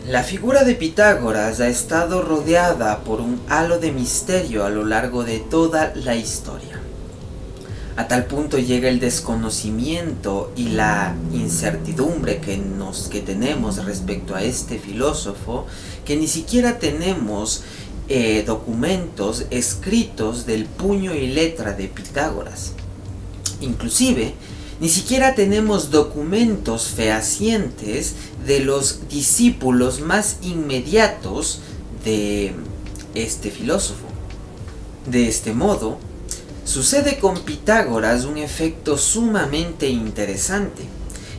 La figura de Pitágoras ha estado rodeada por un halo de misterio a lo largo de toda la historia. A tal punto llega el desconocimiento y la incertidumbre que tenemos respecto a este filósofo, que ni siquiera tenemos documentos escritos del puño y letra de Pitágoras. Inclusive, ni siquiera tenemos documentos fehacientes de los discípulos más inmediatos de este filósofo. De este modo, sucede con Pitágoras un efecto sumamente interesante,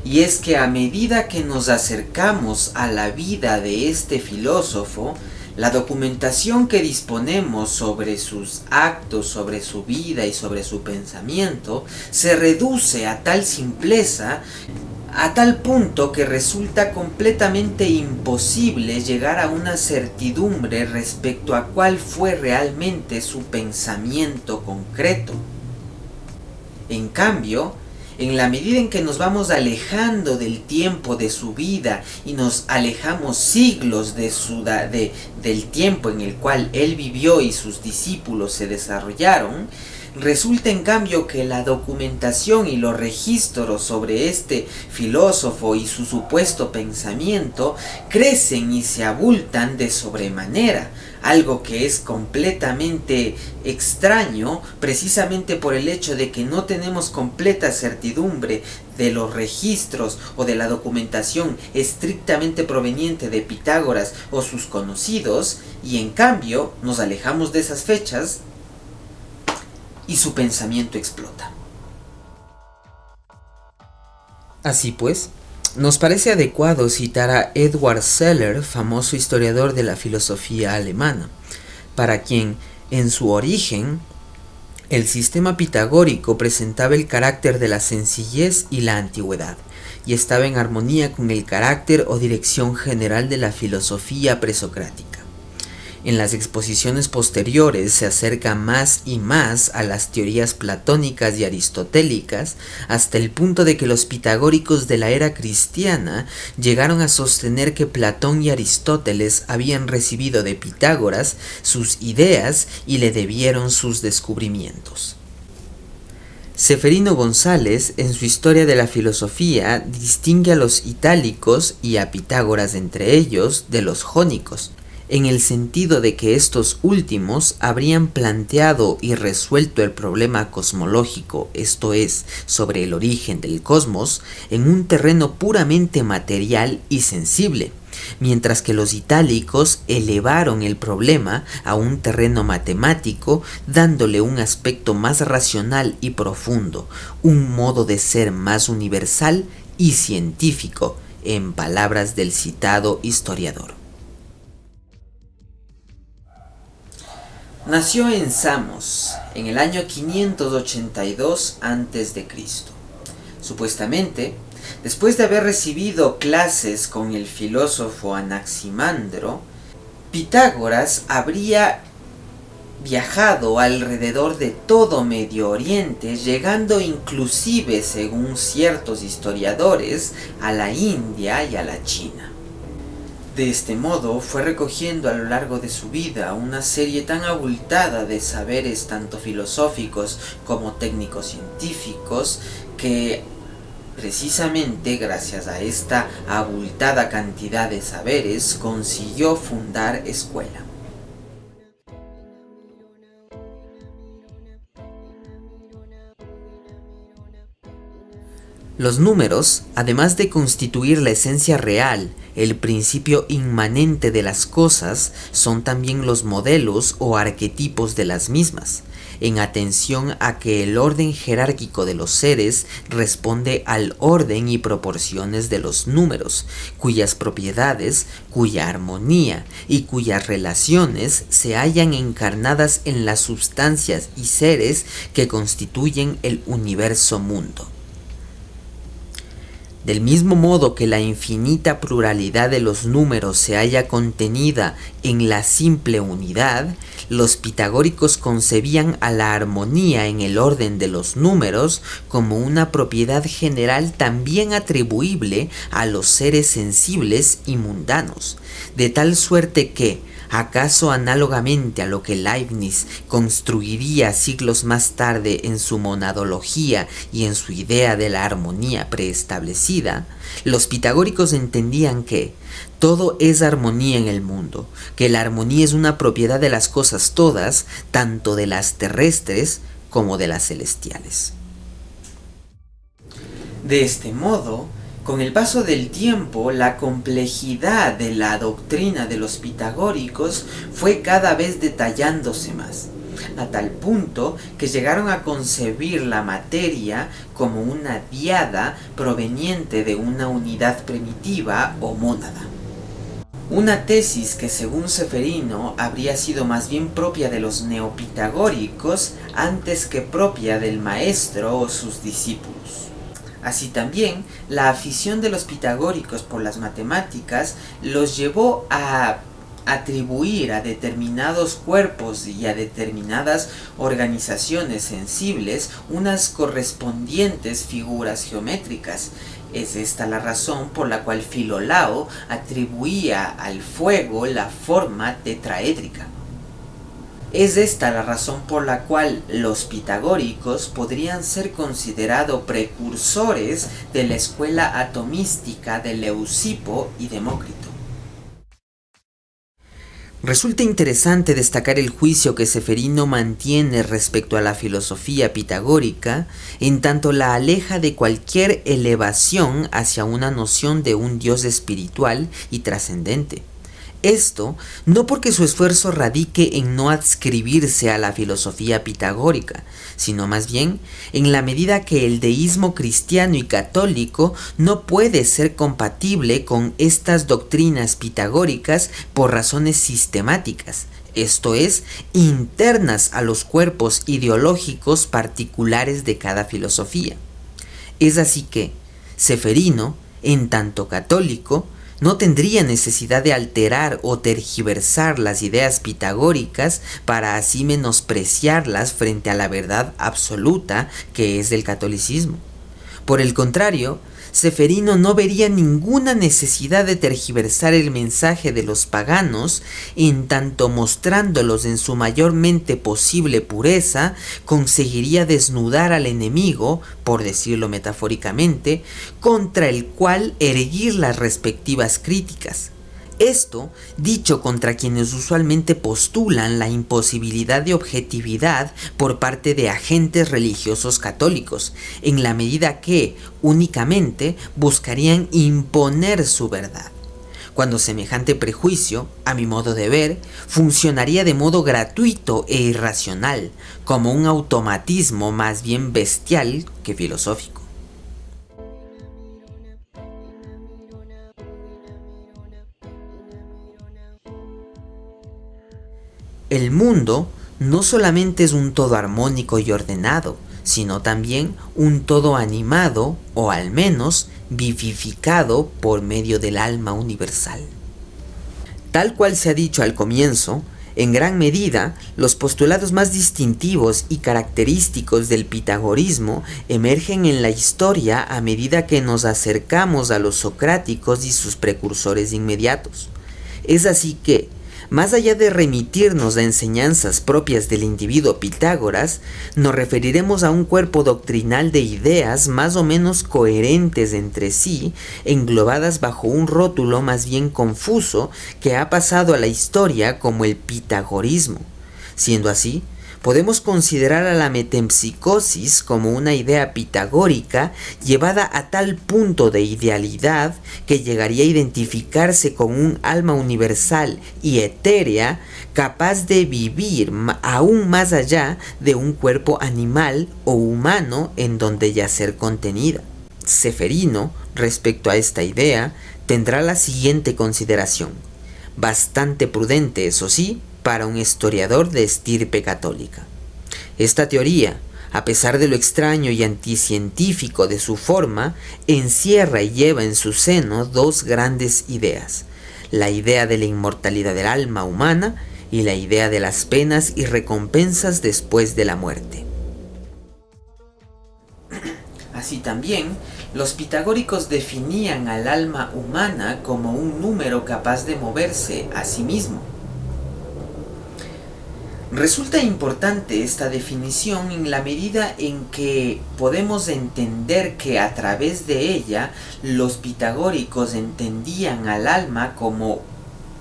y es que a medida que nos acercamos a la vida de este filósofo, la documentación que disponemos sobre sus actos, sobre su vida y sobre su pensamiento se reduce a tal simpleza, a tal punto que resulta completamente imposible llegar a una certidumbre respecto a cuál fue realmente su pensamiento concreto. En cambio, en la medida en que nos vamos alejando del tiempo de su vida y nos alejamos siglos del tiempo en el cual él vivió y sus discípulos se desarrollaron, resulta en cambio que la documentación y los registros sobre este filósofo y su supuesto pensamiento crecen y se abultan de sobremanera, algo que es completamente extraño precisamente por el hecho de que no tenemos completa certidumbre de los registros o de la documentación estrictamente proveniente de Pitágoras o sus conocidos, y en cambio nos alejamos de esas fechas y su pensamiento explota. Así pues, nos parece adecuado citar a Edward Seller, famoso historiador de la filosofía alemana, para quien, en su origen, el sistema pitagórico presentaba el carácter de la sencillez y la antigüedad, y estaba en armonía con el carácter o dirección general de la filosofía presocrática. En las exposiciones posteriores se acerca más y más a las teorías platónicas y aristotélicas, hasta el punto de que los pitagóricos de la era cristiana llegaron a sostener que Platón y Aristóteles habían recibido de Pitágoras sus ideas y le debieron sus descubrimientos. Ceferino González, en su Historia de la Filosofía, distingue a los itálicos y a Pitágoras entre ellos de los jónicos, en el sentido de que estos últimos habrían planteado y resuelto el problema cosmológico, esto es, sobre el origen del cosmos, en un terreno puramente material y sensible, mientras que los itálicos elevaron el problema a un terreno matemático, dándole un aspecto más racional y profundo, un modo de ser más universal y científico, en palabras del citado historiador. Nació en Samos en el año 582 a.C. Supuestamente, después de haber recibido clases con el filósofo Anaximandro, Pitágoras habría viajado alrededor de todo Medio Oriente, llegando inclusive, según ciertos historiadores, a la India y a la China. De este modo fue recogiendo a lo largo de su vida una serie tan abultada de saberes tanto filosóficos como técnicos científicos que precisamente gracias a esta abultada cantidad de saberes consiguió fundar escuela. Los números, además de constituir la esencia real, el principio inmanente de las cosas, son también los modelos o arquetipos de las mismas, en atención a que el orden jerárquico de los seres responde al orden y proporciones de los números, cuyas propiedades, cuya armonía y cuyas relaciones se hallan encarnadas en las sustancias y seres que constituyen el universo mundo. Del mismo modo que la infinita pluralidad de los números se halla contenida en la simple unidad, los pitagóricos concebían a la armonía en el orden de los números como una propiedad general también atribuible a los seres sensibles y mundanos, de tal suerte que, acaso análogamente a lo que Leibniz construiría siglos más tarde en su monadología y en su idea de la armonía preestablecida, los pitagóricos entendían que todo es armonía en el mundo, que la armonía es una propiedad de las cosas todas, tanto de las terrestres como de las celestiales. De este modo, con el paso del tiempo, la complejidad de la doctrina de los pitagóricos fue cada vez detallándose más, a tal punto que llegaron a concebir la materia como una diada proveniente de una unidad primitiva o mónada. Una tesis que según Ceferino habría sido más bien propia de los neopitagóricos antes que propia del maestro o sus discípulos. Así también, la afición de los pitagóricos por las matemáticas los llevó a atribuir a determinados cuerpos y a determinadas organizaciones sensibles unas correspondientes figuras geométricas. Es esta la razón por la cual Filolao atribuía al fuego la forma tetraédrica. Es esta la razón por la cual los pitagóricos podrían ser considerados precursores de la escuela atomística de Leucipo y Demócrito. Resulta interesante destacar el juicio que Ceferino mantiene respecto a la filosofía pitagórica, en tanto la aleja de cualquier elevación hacia una noción de un Dios espiritual y trascendente. Esto no porque su esfuerzo radique en no adscribirse a la filosofía pitagórica, sino más bien en la medida que el deísmo cristiano y católico no puede ser compatible con estas doctrinas pitagóricas por razones sistemáticas, esto es, internas a los cuerpos ideológicos particulares de cada filosofía. Es así que Ceferino, en tanto católico, no tendría necesidad de alterar o tergiversar las ideas pitagóricas para así menospreciarlas frente a la verdad absoluta que es del catolicismo. Por el contrario, Ceferino no vería ninguna necesidad de tergiversar el mensaje de los paganos, en tanto mostrándolos en su mayormente posible pureza, conseguiría desnudar al enemigo, por decirlo metafóricamente, contra el cual erguir las respectivas críticas. Esto, dicho contra quienes usualmente postulan la imposibilidad de objetividad por parte de agentes religiosos católicos, en la medida que, únicamente, buscarían imponer su verdad. Cuando semejante prejuicio, a mi modo de ver, funcionaría de modo gratuito e irracional, como un automatismo más bien bestial que filosófico. El mundo no solamente es un todo armónico y ordenado, sino también un todo animado, o al menos vivificado por medio del alma universal. Tal cual se ha dicho al comienzo, en gran medida, los postulados más distintivos y característicos del pitagorismo emergen en la historia a medida que nos acercamos a los socráticos y sus precursores inmediatos. Es así que, más allá de remitirnos a enseñanzas propias del individuo Pitágoras, nos referiremos a un cuerpo doctrinal de ideas más o menos coherentes entre sí, englobadas bajo un rótulo más bien confuso que ha pasado a la historia como el pitagorismo. Siendo así, podemos considerar a la metempsicosis como una idea pitagórica llevada a tal punto de idealidad que llegaría a identificarse con un alma universal y etérea capaz de vivir aún más allá de un cuerpo animal o humano en donde yacer contenida. Ceferino, respecto a esta idea, tendrá la siguiente consideración, bastante prudente, eso sí, para un historiador de estirpe católica. Esta teoría, a pesar de lo extraño y anticientífico de su forma, encierra y lleva en su seno dos grandes ideas: la idea de la inmortalidad del alma humana y la idea de las penas y recompensas después de la muerte. Así también, los pitagóricos definían al alma humana como un número capaz de moverse a sí mismo. Resulta importante esta definición en la medida en que podemos entender que a través de ella los pitagóricos entendían al alma como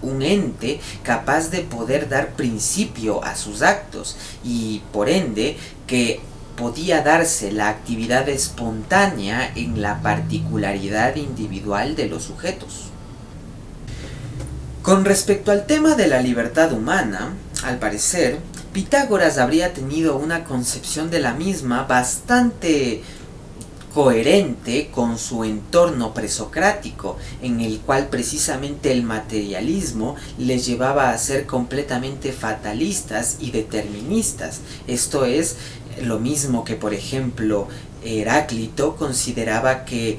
un ente capaz de poder dar principio a sus actos y por ende que podía darse la actividad espontánea en la particularidad individual de los sujetos. Con respecto al tema de la libertad humana, al parecer, Pitágoras habría tenido una concepción de la misma bastante coherente con su entorno presocrático, en el cual precisamente el materialismo les llevaba a ser completamente fatalistas y deterministas. Esto es lo mismo que, por ejemplo, Heráclito consideraba que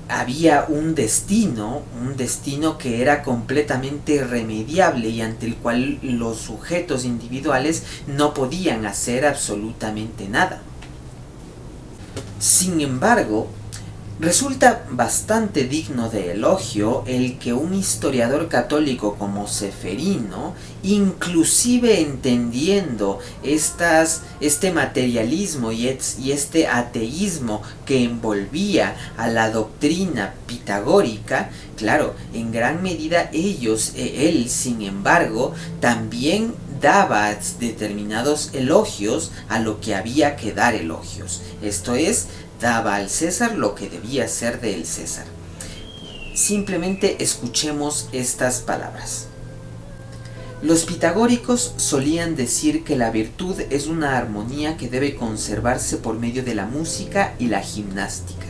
había un destino que era completamente irremediable y ante el cual los sujetos individuales no podían hacer absolutamente nada. Sin embargo, resulta bastante digno de elogio el que un historiador católico como Ceferino, inclusive entendiendo este materialismo y este ateísmo que envolvía a la doctrina pitagórica, claro, en gran medida él, sin embargo, también daba determinados elogios a lo que había que dar elogios. Esto es, daba al César lo que debía ser del César. Simplemente escuchemos estas palabras. Los pitagóricos solían decir que la virtud es una armonía que debe conservarse por medio de la música y la gimnástica.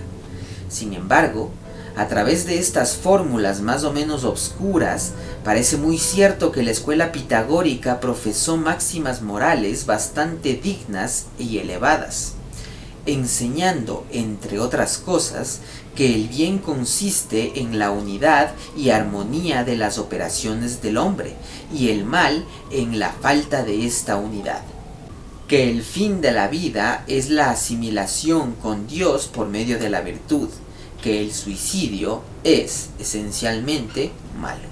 Sin embargo, a través de estas fórmulas más o menos obscuras, parece muy cierto que la escuela pitagórica profesó máximas morales bastante dignas y elevadas, enseñando, entre otras cosas, que el bien consiste en la unidad y armonía de las operaciones del hombre, y el mal en la falta de esta unidad. Que el fin de la vida es la asimilación con Dios por medio de la virtud, que el suicidio es esencialmente malo.